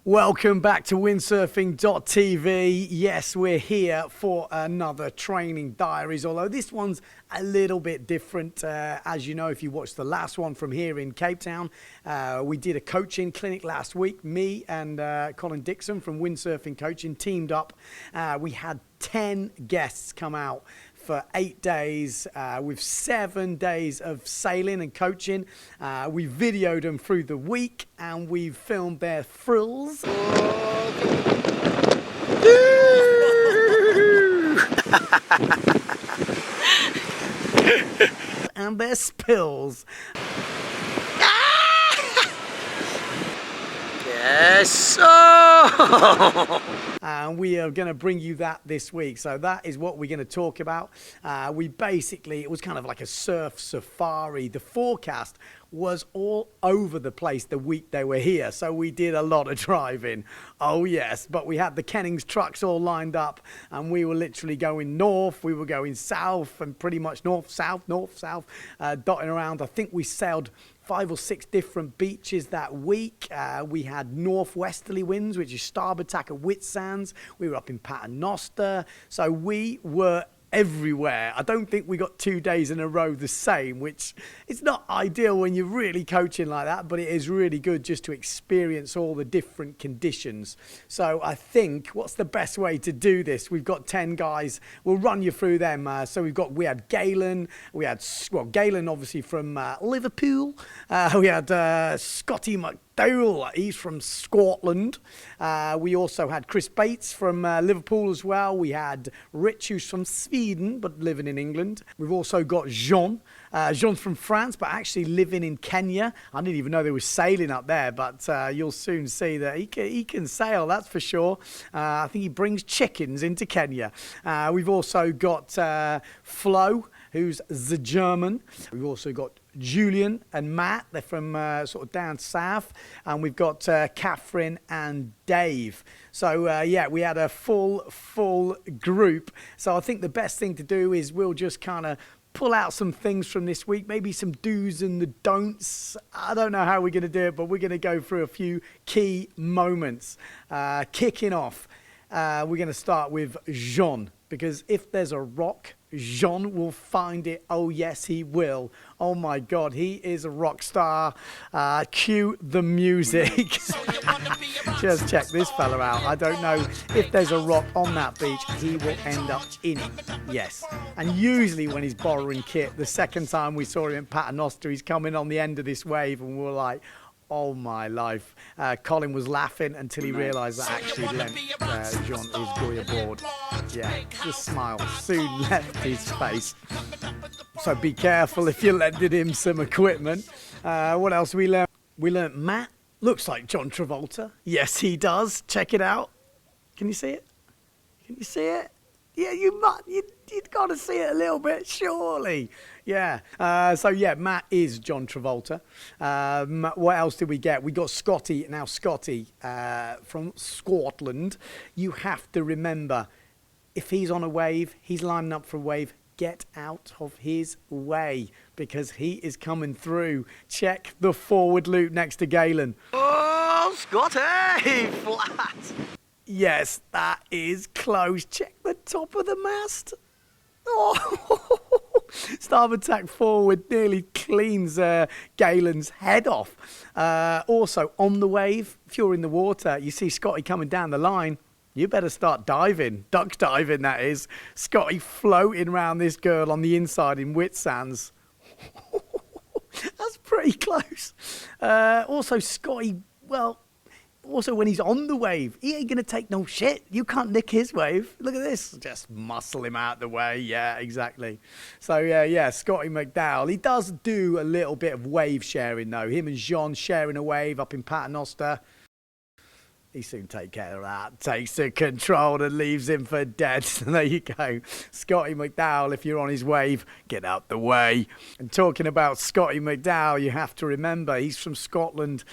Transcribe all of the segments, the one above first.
Welcome back to Windsurfing.TV. Yes, we're here for another training diaries, although this one's a little bit different. As you know, if you watched the last one from here in Cape Town, we did a coaching clinic last week. Me and Colin Dixon from Windsurfing Coaching teamed up. We had 10 guests come out for 8 days with 7 days of sailing and coaching. We videoed them through the week and we filmed their frills and their spills. Yes. And we are going to bring you that this week. So that is what we're going to talk about. It was kind of like a surf safari. The forecast was all over the place the week they were here. So we did a lot of driving. Oh yes, but we had the Kennings trucks all lined up and we were literally going north, we were going south and pretty much north, south, dotting around. I think we sailed 5 or 6 different beaches that week. We had northwesterly winds, which is starboard tack at Whitsands. We were up in Paternoster. So we were everywhere. I don't think we got 2 days in a row the same, which it's not ideal when you're really coaching like that, but it is really good just to experience all the different conditions. So I think what's the best way to do this? We've got 10 guys. We'll run you through them. We had Galen. We had, Galen obviously from Liverpool. We had Scotty he's from Scotland. We also had Chris Bates from Liverpool as well. We had Rich, who's from Sweden, but living in England. We've also got Jean. Jean's from France, but actually living in Kenya. I didn't even know they were sailing up there, but you'll soon see that he can sail, that's for sure. I think he brings chickens into Kenya. We've also got Flo, who's the German. We've also got Julian and Matt, they're from sort of down south, and we've got Catherine and Dave. So we had a full group. So I think the best thing to do is we'll just kind of pull out some things from this week, maybe some do's and the don'ts. I don't know how we're going to do it, but we're going to go through a few key moments. Kicking off, we're going to start with Jean, because if there's a rock, Jean will find it. Oh yes, he will. Oh my God, he is a rock star. Cue the music. Just check this fella out. I don't know if there's a rock on that beach, he will end up in it. Yes. And usually when he's borrowing kit, the second time we saw him in Paternoster, he's coming on the end of this wave and we're like, oh my life. Colin was laughing until he realised that actually Jean is going aboard. Yeah, the smile soon left his face. So be careful if you're lending him some equipment. What else we learned? We learned Matt looks like John Travolta. Yes, he does. Check it out. Can you see it? Can you see it? Yeah, you've got to see it a little bit, surely. Yeah. Matt is John Travolta. What else did we get? We got Scotty. Now, Scotty from Scotland. You have to remember, if he's on a wave, he's lining up for a wave, get out of his way because he is coming through. Check the forward loop next to Galen. Oh, Scotty! Flat! Yes, that is close. Check the top of the mast. Oh, starboard tack forward nearly cleans Galen's head off. Also, on the wave, if you're in the water, you see Scotty coming down the line, you better start diving. Duck diving, that is. Scotty floating around this girl on the inside in Whitsands. That's pretty close. Also, Scotty, also, when he's on the wave, he ain't going to take no shit. You can't nick his wave. Look at this. Just muscle him out the way. Yeah, exactly. So, Scotty McDowell. He does do a little bit of wave sharing, though. Him and Jean sharing a wave up in Paternoster. He soon take care of that. Takes the control and leaves him for dead. So there you go. Scotty McDowell, if you're on his wave, get out the way. And talking about Scotty McDowell, you have to remember, he's from Scotland.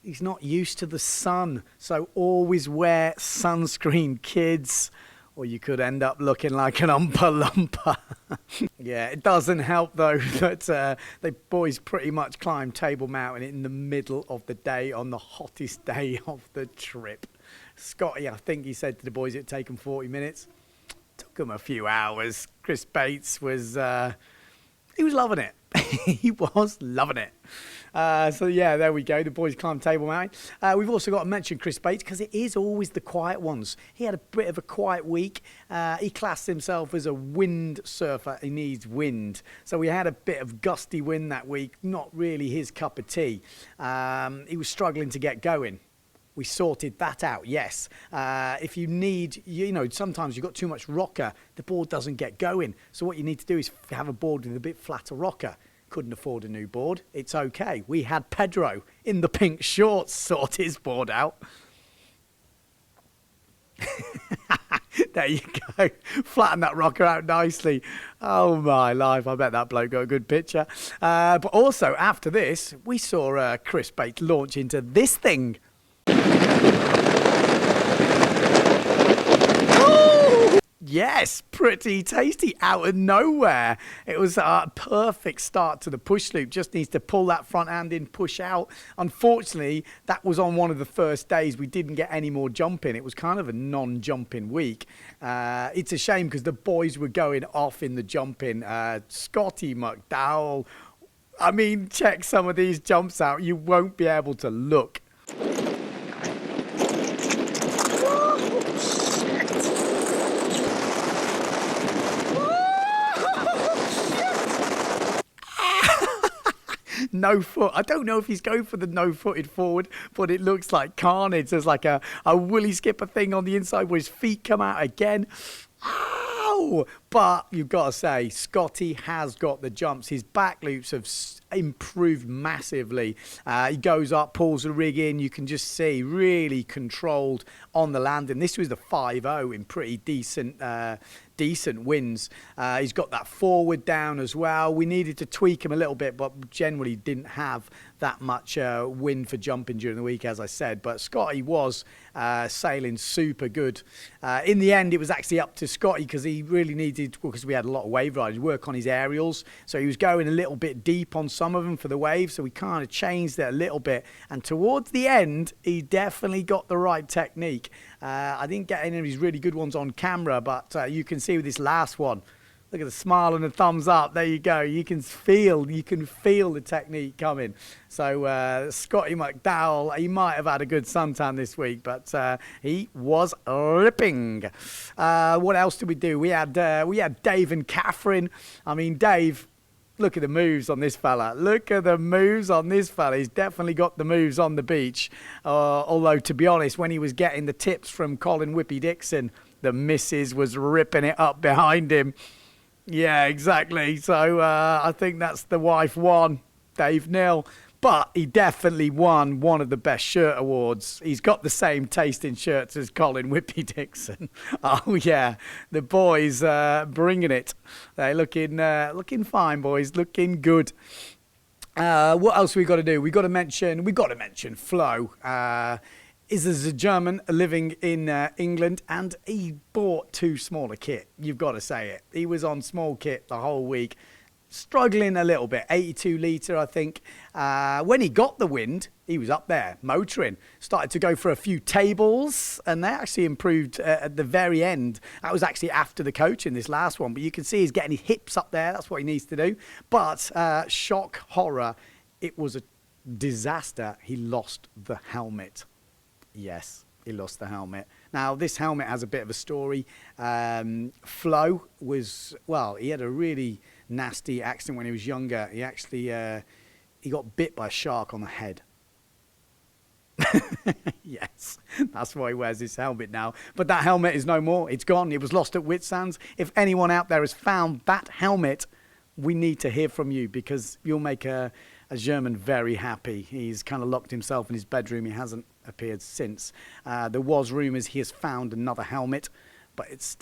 He's not used to the sun. So always wear sunscreen, kids. or you could end up looking like an Umper Lumper. Yeah, it doesn't help though that the boys pretty much climbed Table Mountain in the middle of the day on the hottest day of the trip. Scotty, I think he said to the boys it'd take them 40 minutes. Took them a few hours. Chris Bates was, he was loving it. He was loving it. So yeah, there we go. The boys climbed Table Mountain. We've also got to mention Chris Bates because it is always the quiet ones. He had a bit of a quiet week. He classed himself as a wind surfer. He needs wind. So we had a bit of gusty wind that week. Not really his cup of tea. He was struggling to get going. We sorted that out, yes. If you need, sometimes you've got too much rocker, the board doesn't get going. So what you need to do is have a board with a bit flatter rocker. Couldn't afford a new board. It's okay. We had Pedro in the pink shorts sort his board out. There you go. Flatten that rocker out nicely. Oh, my life. I bet that bloke got a good picture. But also, after this, we saw Chris Bates launch into this thing. Yes, pretty tasty out of nowhere. It was a perfect start to the push loop. Just needs to pull that front hand in, push out. Unfortunately, that was on one of the first days. We didn't get any more jumping. It was kind of a non-jumping week. It's a shame because the boys were going off in the jumping. Scotty McDowell. I mean, check some of these jumps out. You won't be able to look. No foot. I don't know if he's going for the no-footed forward, but it looks like carnage. There's like a woolly skipper thing on the inside where his feet come out again. Ow! But you've got to say, Scotty has got the jumps. His back loops have improved massively. He goes up, pulls the rig in. You can just see really controlled on the landing. This was the 5.0 in pretty decent wins. He's got that forward down as well. We needed to tweak him a little bit, but generally didn't have that much wind for jumping during the week, as I said. But Scotty was sailing super good. In the end, it was actually up to Scotty because he really needed, because we had a lot of wave riders, work on his aerials. So he was going a little bit deep on some of them for the waves. So we kind of changed it a little bit. And towards the end, he definitely got the right technique. I didn't get any of his really good ones on camera, but you can see with this last one, look at the smile and the thumbs up. There you go. You can feel the technique coming. So Scotty McDowell, he might have had a good suntan this week, but he was ripping. What else did we do? We had Dave and Catherine. I mean, Dave. Look at the moves on this fella. Look at the moves on this fella. He's definitely got the moves on the beach. Although, to be honest, when he was getting the tips from Colin Dixon, the missus was ripping it up behind him. Yeah, exactly. So I think that's the wife won, Dave nil. But he definitely won one of the best shirt awards. He's got the same taste in shirts as Colin Dixon. Oh, yeah. The boys bringing it. They're looking fine, boys. Looking good. What else we got to do? We got to mention Flo. Is a German living in England, and he bought too small a kit. You've got to say it. He was on small kit the whole week. Struggling a little bit, 82 litre, I think. When he got the wind, he was up there, motoring. Started to go for a few tables, and they actually improved at the very end. That was actually after the coaching, this last one. But you can see he's getting his hips up there. That's what he needs to do. But shock, horror, it was a disaster. He lost the helmet. Yes, he lost the helmet. Now, this helmet has a bit of a story. Flo was, he had a really nasty accident when he was younger. He actually he got bit by a shark on the head. Yes, that's why he wears this helmet now. But that helmet is no more. It's gone. It was lost at Whitsands. If anyone out there has found that helmet, we need to hear from you because you'll make a German very happy. He's kind of locked himself in his bedroom. He hasn't appeared since. There was rumours he has found another helmet, but it's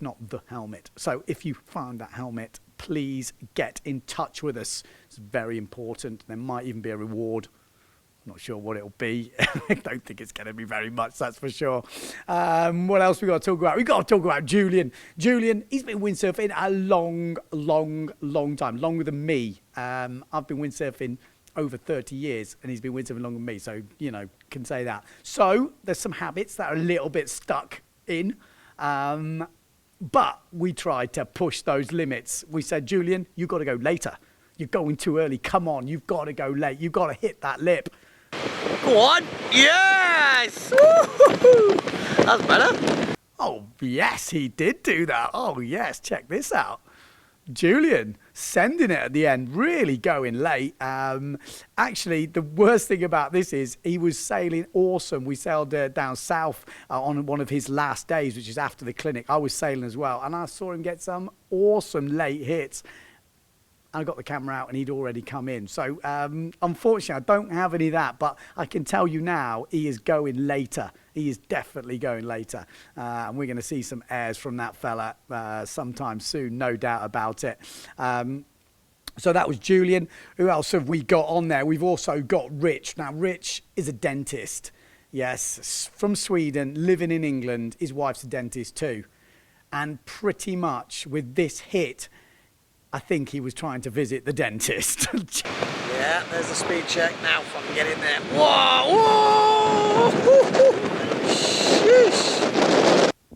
not the helmet. So if you found that helmet, please get in touch with us. It's very important. There might even be a reward. Not sure what it'll be. I don't think it's going to be very much, that's for sure. What else we got to talk about? We got to talk about Julian. Julian, he's been windsurfing a long time, longer than me. I've been windsurfing over 30 years, and he's been windsurfing longer than me, so, you know, can say that. So there's some habits that are a little bit stuck in, but we tried to push those limits. We said, Julian, you've got to go later. You're going too early. Come on, you've got to go late. You've got to hit that lip. Go on. Yes! Woo-hoo-hoo. That's better. Oh, yes, he did do that. Oh, yes, check this out. Julian sending it at the end, really going late. Actually, the worst thing about this is he was sailing awesome. We sailed down south on one of his last days, which is after the clinic. I was sailing as well, and I saw him get some awesome late hits. I got the camera out and he'd already come in. So unfortunately, I don't have any of that, but I can tell you now he is going later. He is definitely going later. And we're going to see some airs from that fella sometime soon, no doubt about it. So that was Julian. Who else have we got on there? We've also got Rich. Now, Rich is a dentist. Yes, from Sweden, living in England. His wife's a dentist too. And pretty much with this hit, I think he was trying to visit the dentist. Yeah, there's the speed check. Now if I can get in there. Whoa! Whoa! Sheesh!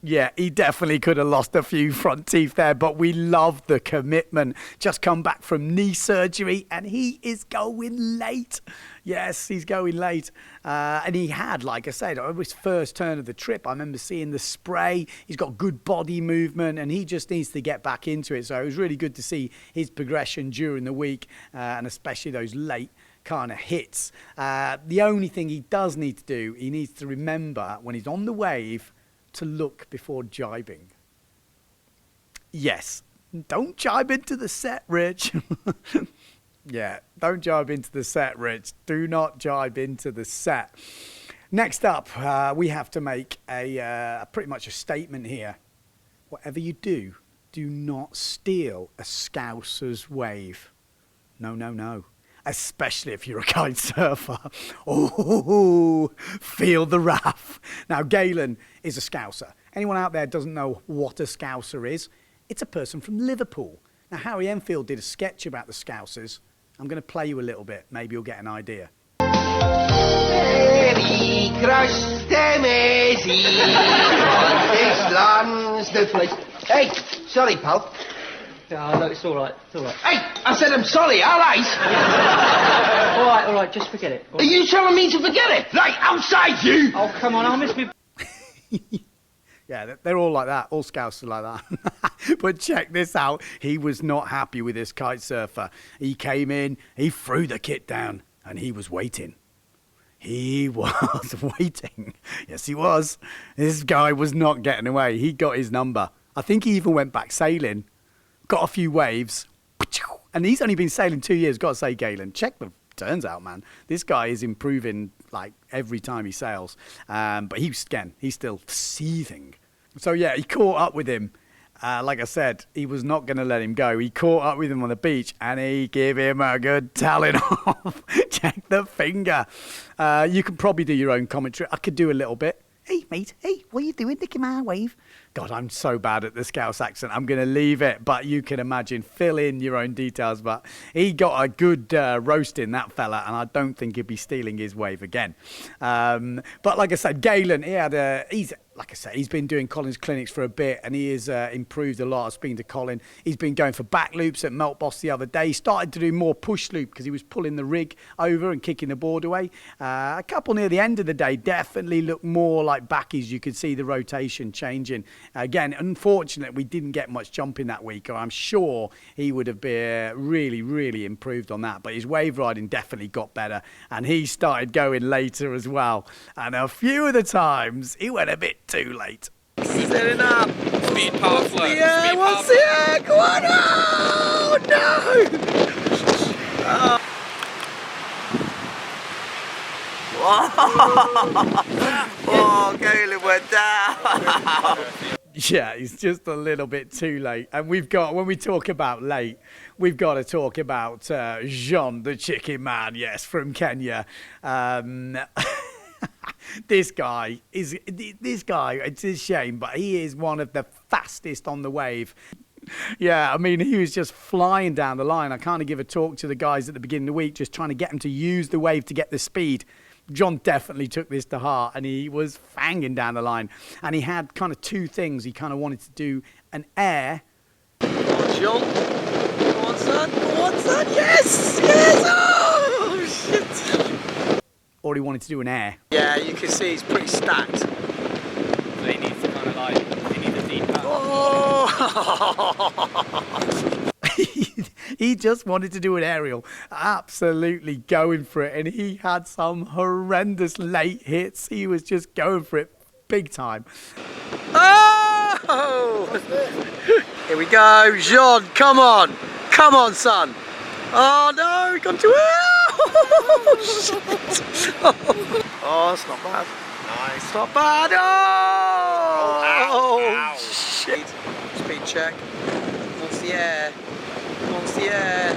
Yeah, he definitely could have lost a few front teeth there, but we love the commitment. Just come back from knee surgery, and he is going late. Yes, he's going late. And he had, like I said, on his first turn of the trip, I remember seeing the spray. He's got good body movement, and he just needs to get back into it. So it was really good to see his progression during the week, and especially those late kind of hits. The only thing he does need to do, he needs to remember when he's on the wave to look before jibing. Yes, don't jibe into the set, Rich. Yeah, don't jibe into the set, Rich. Do not jibe into the set. Next up, we have to make a pretty much a statement here. Whatever you do, do not steal a Scouser's wave. No, no, no. Especially if you're a kite surfer. Oh, feel the wrath. Now, Galen is a Scouser. Anyone out there doesn't know what a Scouser is? It's a person from Liverpool. Now, Harry Enfield did a sketch about the Scousers. I'm going to play you a little bit. Maybe you'll get an idea. Mary crushed them easy. This land's the place. Hey, sorry, pal. Oh, look, it's all right. It's all right. Hey, I said I'm sorry, all right? All right, just forget it. Are you telling me to forget it? Right, outside you! Oh, come on, I'll miss me. Yeah, they're all like that. All Scouts are like that. But check this out. He was not happy with this kite surfer. He came in, he threw the kit down, and he was waiting. He was waiting. Yes, he was. This guy was not getting away. He got his number. I think he even went back sailing, got a few waves, and he's only been sailing 2 years. Got to say, Galen, check the turns out, man. This guy is improving like every time he sails. But he's still seething. So yeah, he caught up with him. Like I said, he was not going to let him go. He caught up with him on the beach, and he gave him a good telling off. Check the finger. You can probably do your own commentary. I could do a little bit. Hey, mate. Hey, what are you doing? Licking my wave. God, I'm so bad at the Scouse accent. I'm going to leave it, but you can imagine. Fill in your own details. But he got a good roasting, that fella, and I don't think he'll be stealing his wave again. But like I said, Galen, like I say, he's been doing Colin's clinics for a bit, and he has improved a lot. Speaking to Colin, he's been going for back loops at Melt Boss the other day. He started to do more push loop because he was pulling the rig over and kicking the board away. A couple near the end of the day definitely looked more like backies. You could see the rotation changing. Again, unfortunately, we didn't get much jumping that week, or I'm sure he would have been really, really improved on that. But his wave riding definitely got better, and he started going later as well. And a few of the times, he went a bit too late. Setting up. Speed power flow. Yeah, what's it? Go on! Oh, no! Oh, Galen went down. Yeah, he's just a little bit too late. And when we talk about late, we've got to talk about Jean the Chicken Man, yes, from Kenya. This guy, it's a shame, but he is one of the fastest on the wave. Yeah, I mean, he was just flying down the line. I kind of give a talk to the guys at the beginning of the week, just trying to get them to use the wave to get the speed. John definitely took this to heart, and he was fanging down the line. And he had kind of two things. He kind of wanted to do an air. Come on, John. Come on, son. Come on, son. Yes! Yes! Oh, shit. Or he wanted to do an air. Yeah, you can see he's pretty stacked. So he needs to kind of like, he needs a deep cut. Oh! He just wanted to do an aerial, absolutely going for it, and he had some horrendous late hits. He was just going for it big time. Oh! Here we go, Jean, come on. Come on, son. Oh, no, he got to it. Oh, shit. Oh, that's not bad. Nice. It's not bad. Oh, ow. Shit. Speed check. Wants the air. Wants the air.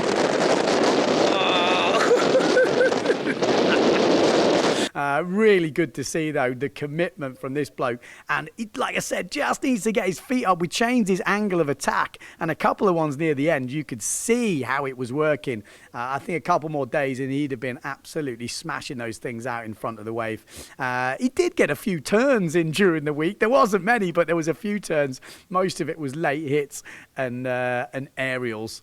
Really good to see, though, the commitment from this bloke. And he, like I said, just needs to get his feet up. We changed his angle of attack, and a couple of ones near the end, you could see how it was working. I think a couple more days and he'd have been absolutely smashing those things out in front of the wave. He did get a few turns in during the week. There wasn't many, but there was a few turns. Most of it was late hits and aerials.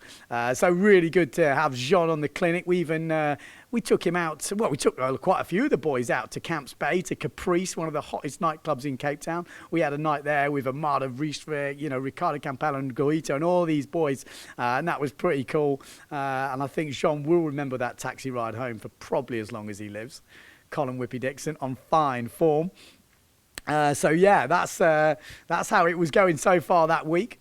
So really good to have Jean on the clinic. We took him out. Well, we took quite a few of the boys out to Camps Bay, to Caprice, one of the hottest nightclubs in Cape Town. We had a night there with Amada Riesvik, Ricardo Campello and Goito and all these boys. And that was pretty cool. And I think Jean will remember that taxi ride home for probably as long as he lives. Colin Whippy Dixon on fine form. So yeah, that's how it was going so far that week.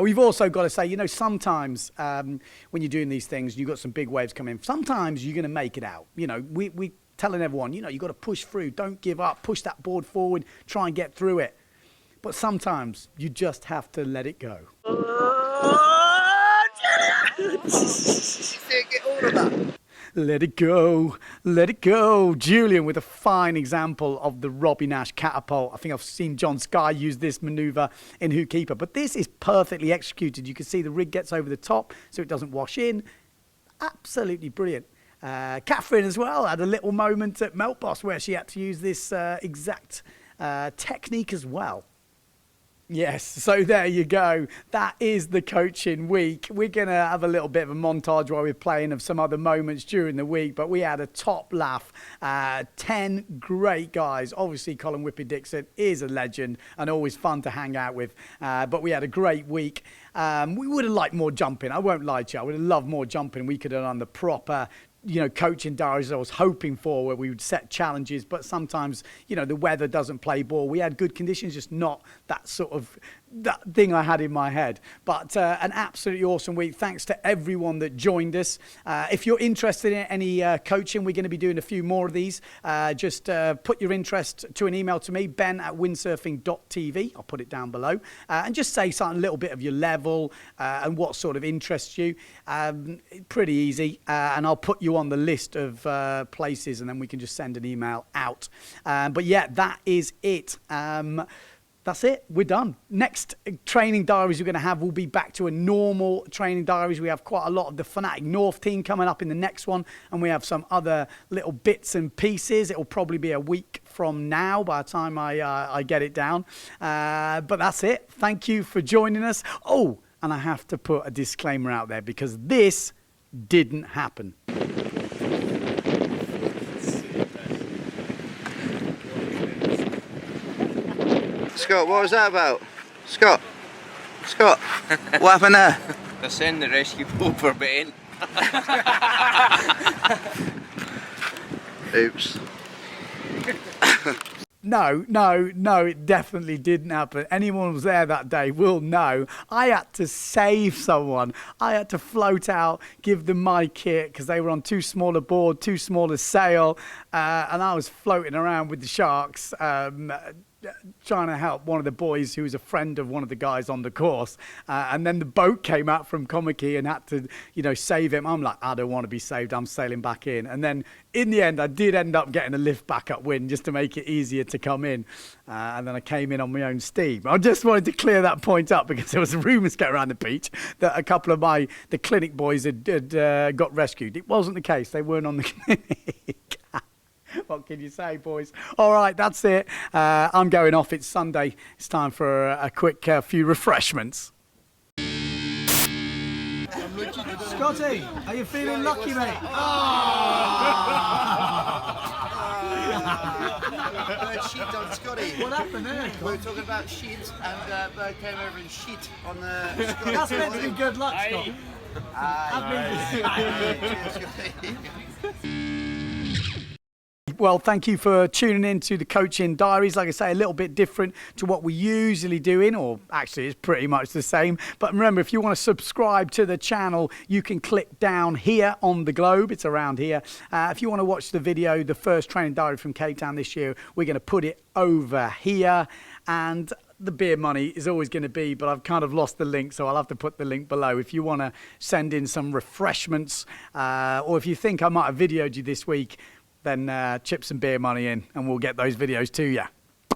We've also got to say, sometimes when you're doing these things, you've got some big waves coming in. Sometimes you're going to make it out. We telling everyone, you've got to push through. Don't give up. Push that board forward. Try and get through it. But sometimes you just have to let it go. Get all of that. Let it go, let it go. Julian with a fine example of the Robbie Nash catapult. I think I've seen John Sky use this manoeuvre in Who Keeper, but this is perfectly executed. You can see the rig gets over the top so it doesn't wash in. Absolutely brilliant. Catherine as well had a little moment at Meltboss where she had to use this exact technique as well. Yes, so there you go. That is the coaching week. We're going to have a little bit of a montage while we're playing of some other moments during the week, but we had a top laugh. 10 great guys. Obviously, Colin Whippy Dixon is a legend and always fun to hang out with, but we had a great week. We would have liked more jumping. I won't lie to you. I would have loved more jumping. We could have done the proper coaching diaries I was hoping for, where we would set challenges, but sometimes, the weather doesn't play ball. We had good conditions, just not that sort of that thing I had in my head. But an absolutely awesome week. Thanks to everyone that joined us. If you're interested in any coaching, we're going to be doing a few more of these. Just put your interest to an email to me, ben@Windsurfing.TV. I'll put it down below. And just say something, a little bit of your level and what sort of interests you. Pretty easy. And I'll put you on the list of places, and then we can just send an email out. But yeah, that is it. That's it. We're done. Next training diaries we're going to have will be back to a normal training diaries. We have quite a lot of the Fanatic North team coming up in the next one, and we have some other little bits and pieces. It will probably be a week from now by the time I get it down. But that's it. Thank you for joining us. Oh, and I have to put a disclaimer out there because this didn't happen. Scott, what was that about? Scott, what happened there? They're sending the rescue boat for Bate. Oops. No, it definitely didn't happen. Anyone who was there that day will know. I had to save someone. I had to float out, give them my kit because they were on too small a board, too small a sail, and I was floating around with the sharks. trying to help one of the boys who was a friend of one of the guys on the course, and then the boat came out from Comickie and had to, you know, save him. I'm like, I don't want to be saved, I'm sailing back in. And then in the end I did end up getting a lift back upwind just to make it easier to come in, and then I came in on my own steam. I just wanted to clear that point up because there was rumours going around the beach that a couple of the clinic boys had got rescued. It wasn't the case, they weren't on the clinic. What can you say, boys? All right, that's it. I'm going off. It's Sunday. It's time for a quick few refreshments. Scotty, are you feeling lucky, mate? Bird shit on Scotty. What happened there? We were talking about shit, and Bird came over and shit on the Scotty. That's meant to be good luck, Scott. Well, thank you for tuning in to the Coaching Diaries. Like I say, a little bit different to what we usually doing, or actually it's pretty much the same. But remember, if you want to subscribe to the channel, you can click down here on the globe. It's around here. If you want to watch the video, the first training diary from Cape Town this year, we're going to put it over here. And the beer money is always going to be, but I've kind of lost the link, so I'll have to put the link below. If you want to send in some refreshments, or if you think I might have videoed you this week, then chip some beer money in and we'll get those videos to you.